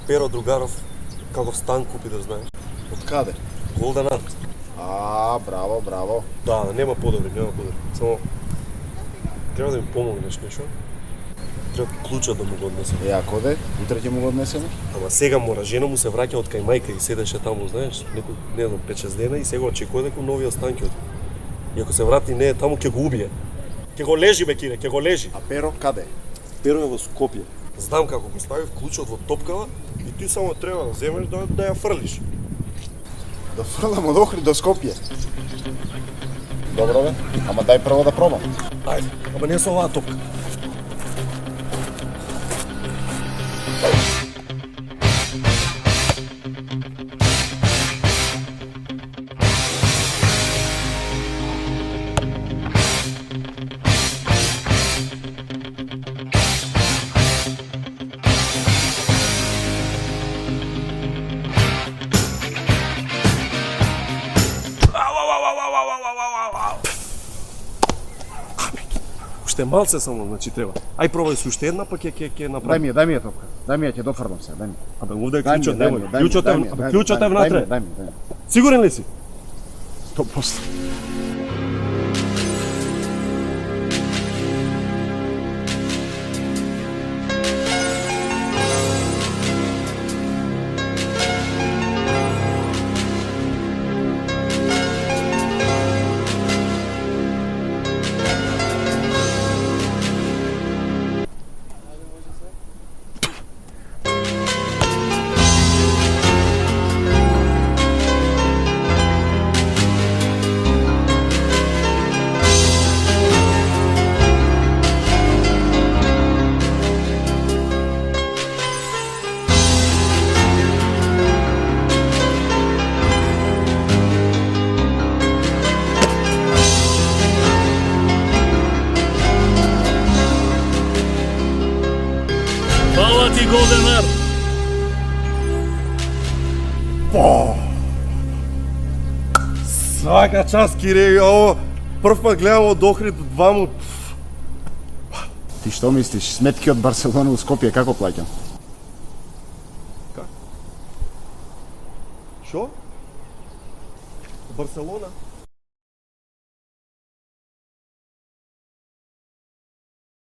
Перо Другаров, каков стан купи да знаеш. Од каде? Голден Арт. Браво, браво. Да, нема подобри. Само треба да ми помогнеш нешто. Треба клучот да му го однесам. Ако де, утре ќе му го однесеме? Ама сега мора, жена му се враќа од кај мајка и седеше таму, знаеш, некој, не знам, 5-6 дена и сега очекува дека новиот стан ќе оди. И ако се врати не е таму, ќе го убие. Ќе го лежи, бе, кире, ќе го лежи. А перо каде? Перо е во Скопје. Знам како го ставив клучот во топкава и ти само треба да земеш да ја фрлиш. Да фрлам од Охрид до Скопје. Добро бе, ама дај прво да пробам. Ајде, ама не со оваа топка. Уште малце само, значи треба. Ај пробај со уште една, па ќе направи. Дај ми ја топка. Дај ми ја, ќе дофрлам се, дај ми. Абе, овде е Дај ми, клучот, дај ми, немој. дај ми, Клучот е, дај ми, абе, дај ми, клучот е дај ми, внатре. дај ми. Сигурен ли си? 100%. Фала ти, Голден Арт! Свака час, кире, ово прв пат гледам од Охрид дваму. Ти што мислиш, сметки од Барселона у Скопје како плаќам? Шо? Барселона?